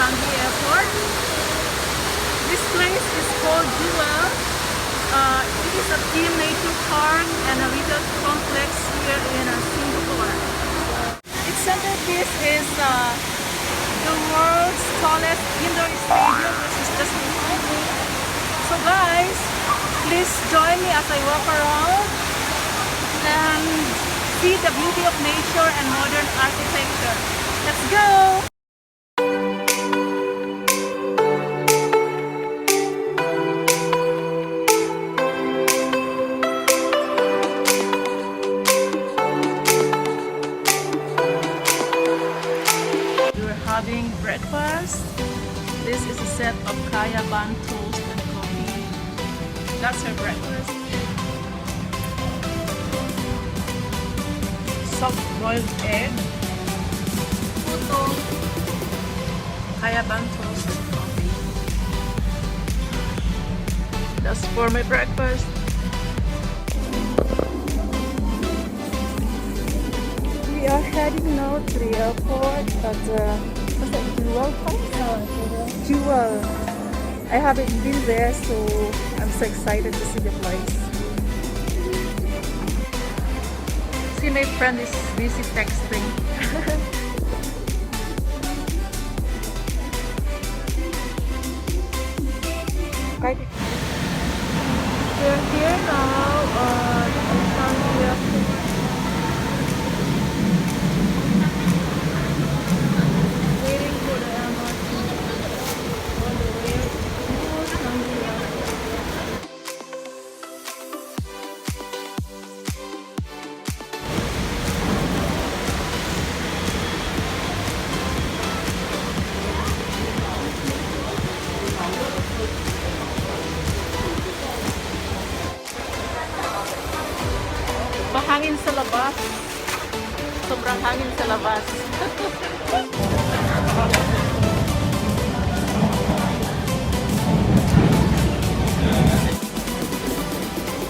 Changi Airport. This place is called Jewel. It is a team nature park and a resort complex here in Singapore. Its centerpiece is the world's tallest indoor stadium, which is just behind me. So guys, please join me as I walk around and see the beauty of nature and modern architecture. Let's go! We're having breakfast. This is a set of kaya bun toast and coffee. That's her breakfast. Soft boiled egg, puto, kaya bun toast and coffee. That's for my breakfast. We are heading now to the airport at what's that, Jewel Place? Jewel. I haven't been there, so I'm so excited to see the place. See, my friend is busy texting. We're here now at Changi Airport. Waiting for the MRT on the way to Changi Airport. Mahangin sa labas. Sobrang hangin sa labas.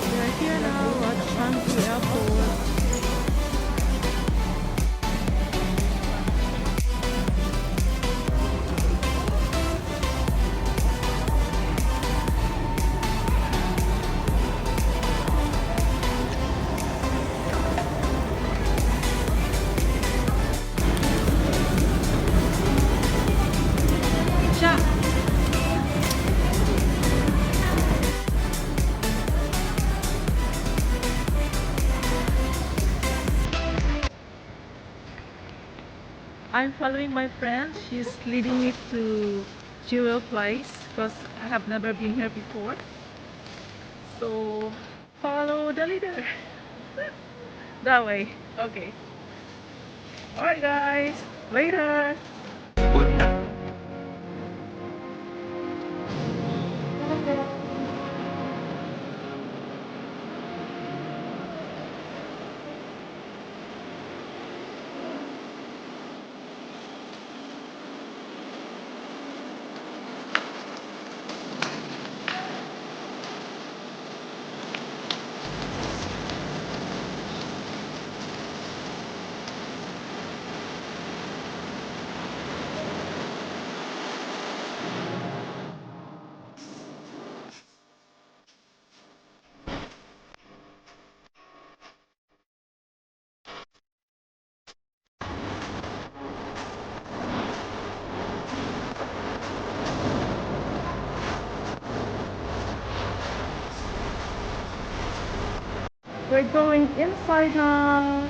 We're here now at Changi Airport. I'm following my friend. She's leading me to Jewel Place because I have never been here before. So follow the leader. That way. Okay. Alright guys. Later. We're going inside now.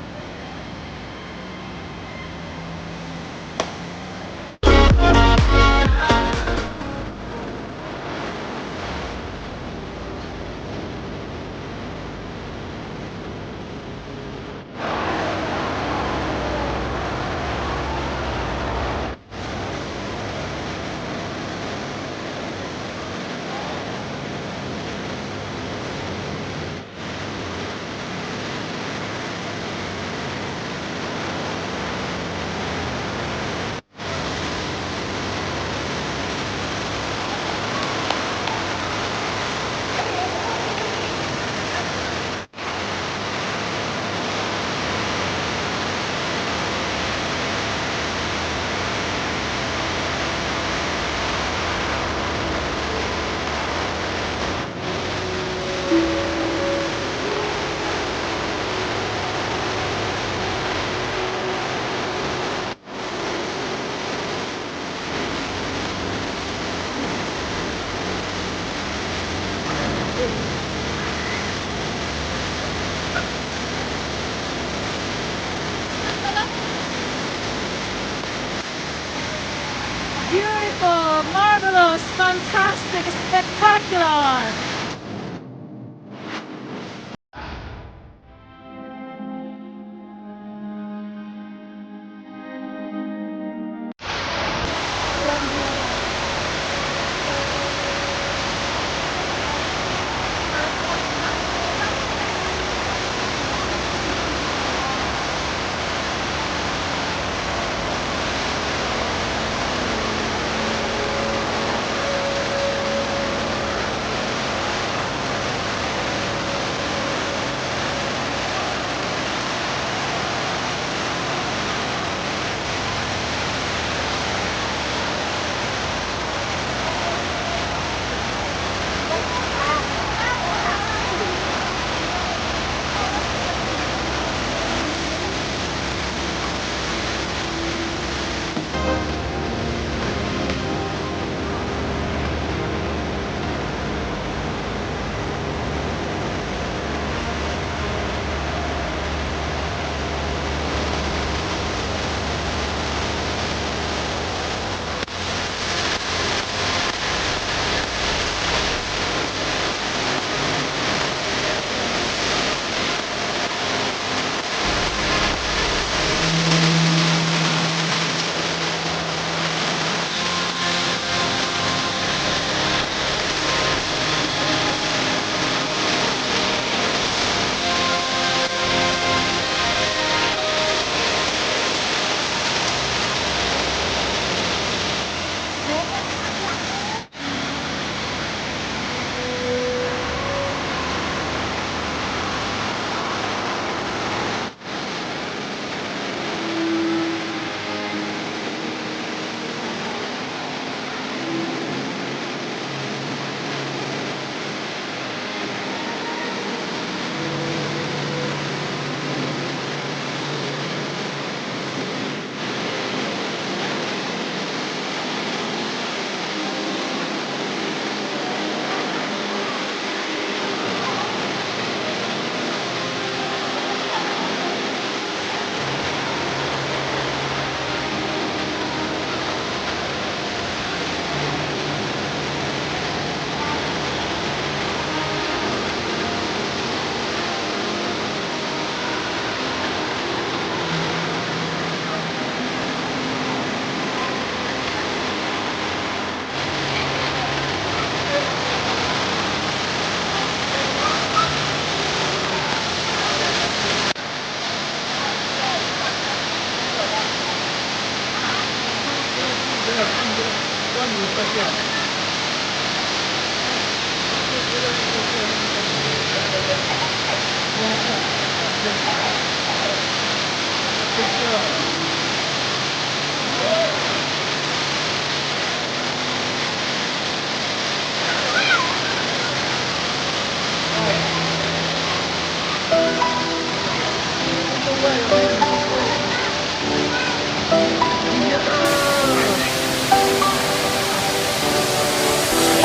Fantastic, spectacular.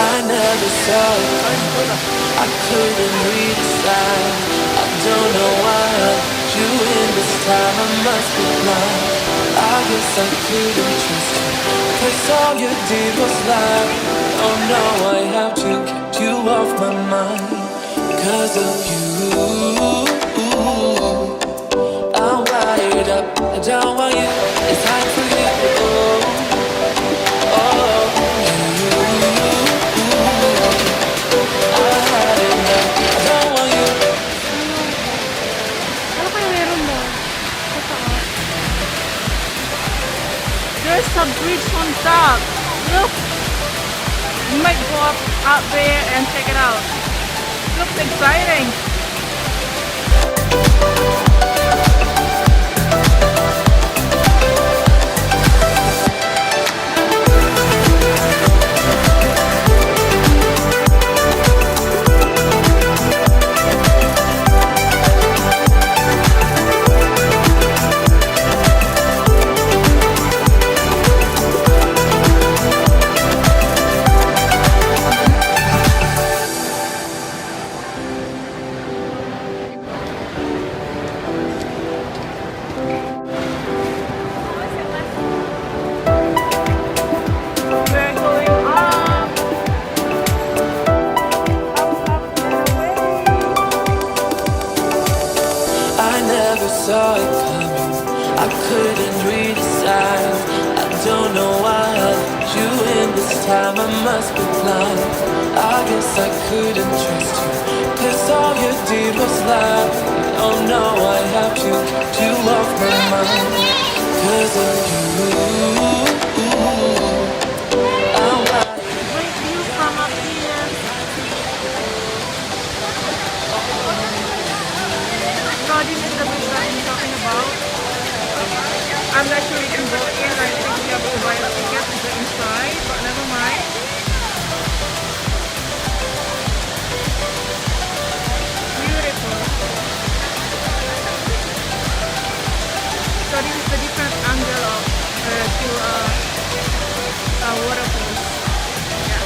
I never saw it, I couldn't read the signs. I don't know why I let you in this time. I must be blind. I guess I couldn't trust you, 'cause all you did was lie. Oh no, I have to keep you off my mind. 'Cause of you, I'm wired up. I don't want you, it's time for you. There's a bridge on top. Look, you might go up out there and check it out. Looks exciting. never saw it coming. I couldn't read the signs. I don't know why I let you in this time. I must be blind. I guess I couldn't trust you, 'cause all you did was lie. Oh no, I have to get you off my mind. 'Cause of you, I'm wired. Great view from up here. So this is the bridge that I'm talking about. I'm not sure you can go in. I think you have to buy a ticket to go inside, but never mind. Beautiful. So this is the different angle of to waterfalls. Yeah.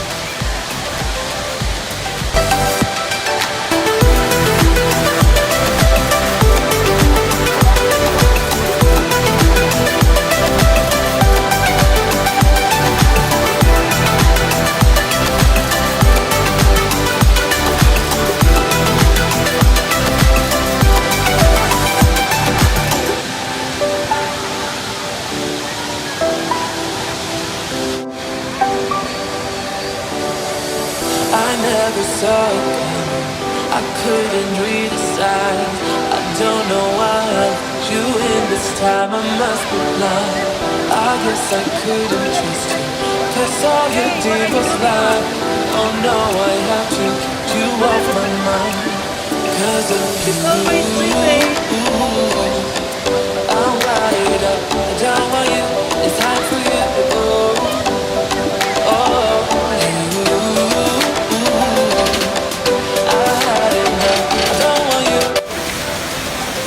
I never saw it coming. I couldn't read the signs. I don't know why I let you in this time. I must be blind. I guess I couldn't trust you, 'cause all you did was lie. Oh no, I have to get you off my mind. 'Cause of She's always sleeping. you, I'm wired up. I don't want you. It's time for you to go. Oh,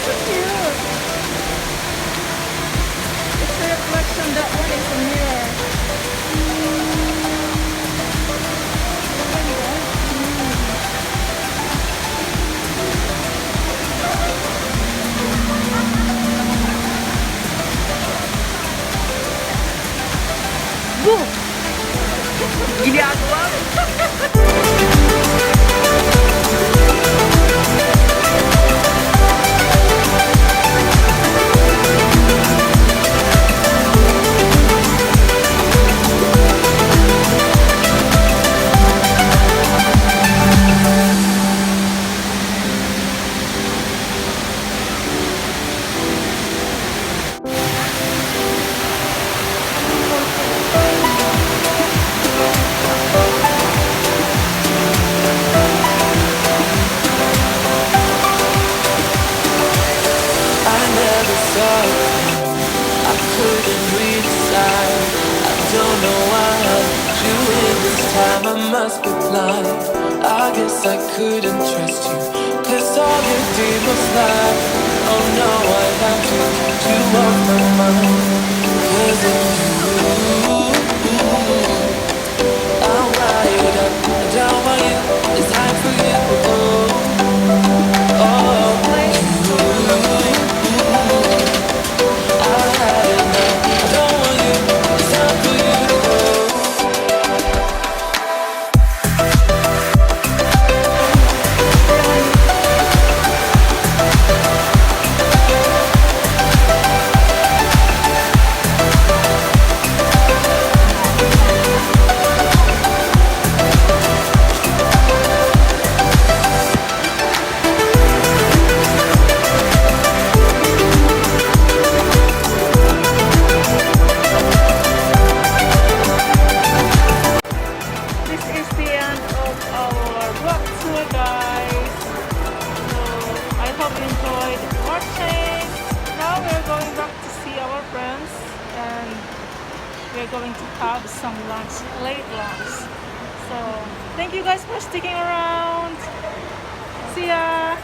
So cute. It's a reflection. That one is a mirror. Woo! Gini aku banget. I never saw it coming. I couldn't read the signs. I don't know why I let you in this time. I must be blind. I guess I couldn't trust you, 'cause all you did was lie. Oh no, I have to get you off my mind. 'Cause of you, I'm wired up. I don't want you. It's time for you to go. Oh, This is the end of our walk tour, guys. So I hope you enjoyed watching. Now we're going back to see our friends, and we're going to have some lunch, late lunch. So thank you guys for sticking around. See ya.